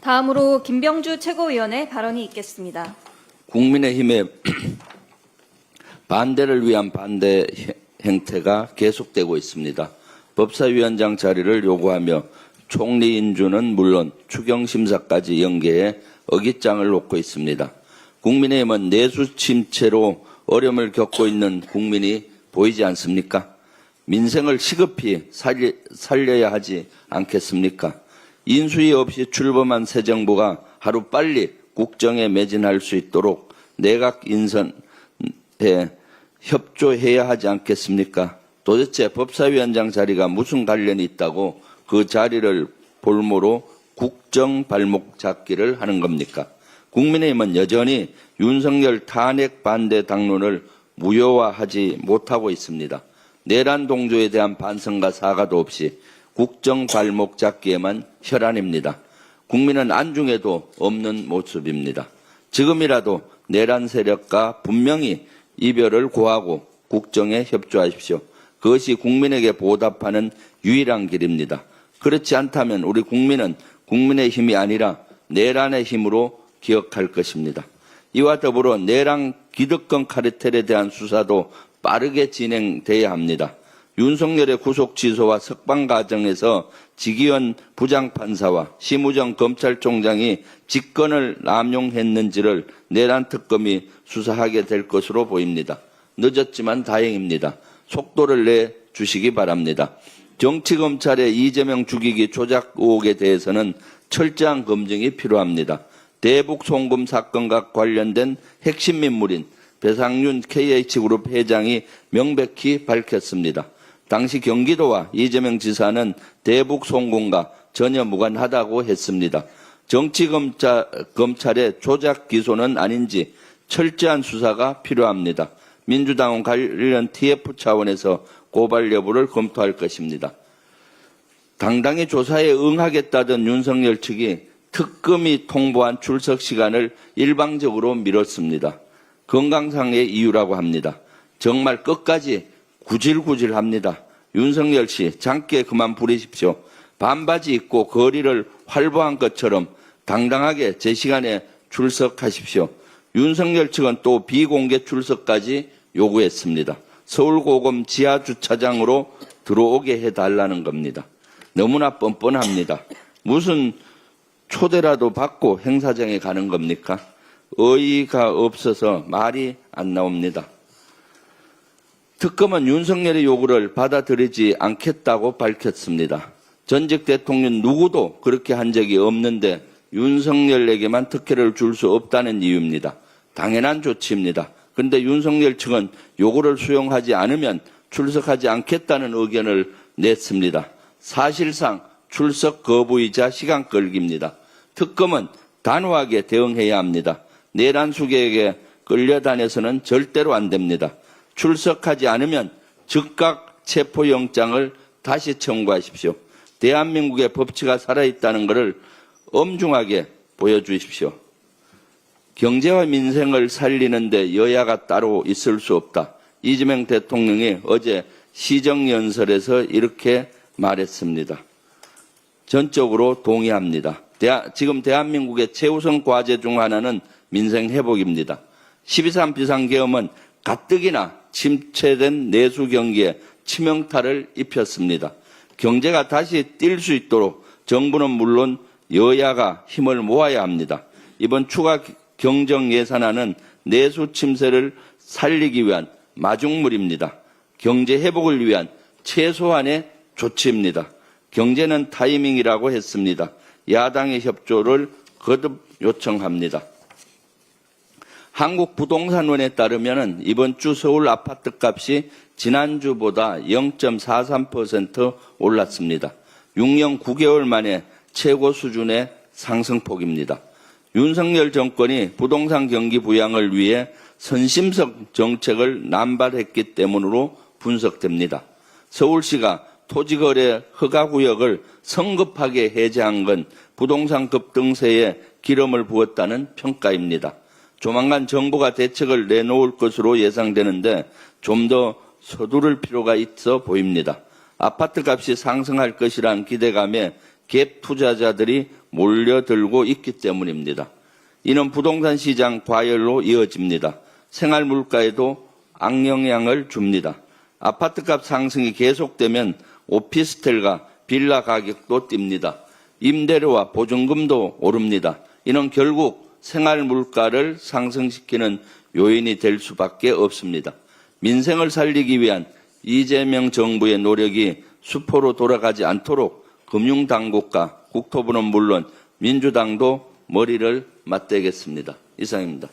다음으로 김병주 최고위원의 발언이 있겠습니다. 국민의힘의 반대를 위한 반대 행태가 계속되고 있습니다. 법사위원장 자리를 요구하며 총리 인준은 물론 추경심사까지 연계해 어깃장을 놓고 있습니다. 국민의힘은 내수 침체로 어려움을 겪고 있는 국민이 보이지 않습니까? 민생을 시급히 살려야 하지 않겠습니까? 인수위 없이 출범한 새 정부가 하루빨리 국정에 매진할 수 있도록 내각 인선에 협조해야 하지 않겠습니까? 도대체 법사위원장 자리가 무슨 관련이 있다고 그 자리를 볼모로 국정 발목 잡기를 하는 겁니까? 국민의힘은 여전히 윤석열 탄핵 반대 당론을 무효화하지 못하고 있습니다. 내란 동조에 대한 반성과 사과도 없이 국정 발목 잡기에만 혈안입니다. 국민은 안중에도 없는 모습입니다. 지금이라도 내란 세력과 분명히 이별을 고하고 국정에 협조하십시오. 그것이 국민에게 보답하는 유일한 길입니다. 그렇지 않다면 우리 국민은 국민의 힘이 아니라 내란의 힘으로 기억할 것입니다. 이와 더불어 내란 기득권 카르텔에 대한 수사도 빠르게 진행돼야 합니다. 윤석열의 구속 취소와 석방 과정에서 지기현 부장판사와 심우정 검찰총장이 직권을 남용했는지를 내란 특검이 수사하게 될 것으로 보입니다. 늦었지만 다행입니다. 속도를 내 주시기 바랍니다. 정치검찰의 이재명 죽이기 조작 의혹에 대해서는 철저한 검증이 필요합니다. 대북 송금 사건과 관련된 핵심 인물인 배상윤 KH그룹 회장이 명백히 밝혔습니다. 당시 경기도와 이재명 지사는 대북 송금과 전혀 무관하다고 했습니다. 정치검찰의 조작 기소는 아닌지 철저한 수사가 필요합니다. 민주당은 관련 TF 차원에서 고발 여부를 검토할 것입니다. 당당히 조사에 응하겠다던 윤석열 측이 특검이 통보한 출석 시간을 일방적으로 미뤘습니다. 건강상의 이유라고 합니다. 정말 끝까지 구질구질합니다. 윤석열 씨 장께 그만 부리십시오. 반바지 입고 거리를 활보한 것처럼 당당하게 제 시간에 출석하십시오. 윤석열 측은 또 비공개 출석까지 요구했습니다. 서울고검 지하주차장으로 들어오게 해달라는 겁니다. 너무나 뻔뻔합니다. 무슨 초대라도 받고 행사장에 가는 겁니까? 어이가 없어서 말이 안 나옵니다. 특검은 윤석열의 요구를 받아들이지 않겠다고 밝혔습니다. 전직 대통령 누구도 그렇게 한 적이 없는데 윤석열에게만 특혜를 줄 수 없다는 이유입니다. 당연한 조치입니다. 그런데 윤석열 측은 요구를 수용하지 않으면 출석하지 않겠다는 의견을 냈습니다. 사실상 출석 거부이자 시간 끌기입니다. 특검은 단호하게 대응해야 합니다. 내란 수개에게 끌려다녀서는 절대로 안 됩니다. 출석하지 않으면 즉각 체포영장을 다시 청구하십시오. 대한민국의 법치가 살아있다는 것을 엄중하게 보여주십시오. 경제와 민생을 살리는데 여야가 따로 있을 수 없다. 이재명 대통령이 어제 시정연설에서 이렇게 말했습니다. 전적으로 동의합니다. 지금 대한민국의 최우선 과제 중 하나는 민생 회복입니다. 12.3 비상계엄은 가뜩이나 침체된 내수 경기에 치명타를 입혔습니다. 경제가 다시 뛸 수 있도록 정부는 물론 여야가 힘을 모아야 합니다. 이번 추가 경정 예산안은 내수 침체를 살리기 위한 마중물입니다. 경제 회복을 위한 최소한의 조치입니다. 경제는 타이밍이라고 했습니다. 야당의 협조를 거듭 요청합니다. 한국부동산원에 따르면 이번 주 서울 아파트 값이 지난주보다 0.43% 올랐습니다. 6년 9개월 만에 최고 수준의 상승폭입니다. 윤석열 정권이 부동산 경기 부양을 위해 선심성 정책을 남발했기 때문으로 분석됩니다. 서울시가 토지거래 허가구역을 성급하게 해제한 건 부동산 급등세에 기름을 부었다는 평가입니다. 조만간 정부가 대책을 내놓을 것으로 예상되는데 좀 더 서두를 필요가 있어 보입니다. 아파트 값이 상승할 것이란 기대감에 갭 투자자들이 몰려들고 있기 때문입니다. 이는 부동산 시장 과열로 이어집니다. 생활 물가에도 악영향을 줍니다. 아파트값 상승이 계속되면 오피스텔과 빌라 가격도 뜁니다. 임대료와 보증금도 오릅니다. 이는 결국 생활 물가를 상승시키는 요인이 될 수밖에 없습니다. 민생을 살리기 위한 이재명 정부의 노력이 수포로 돌아가지 않도록 금융당국과 국토부는 물론 민주당도 머리를 맞대겠습니다. 이상입니다.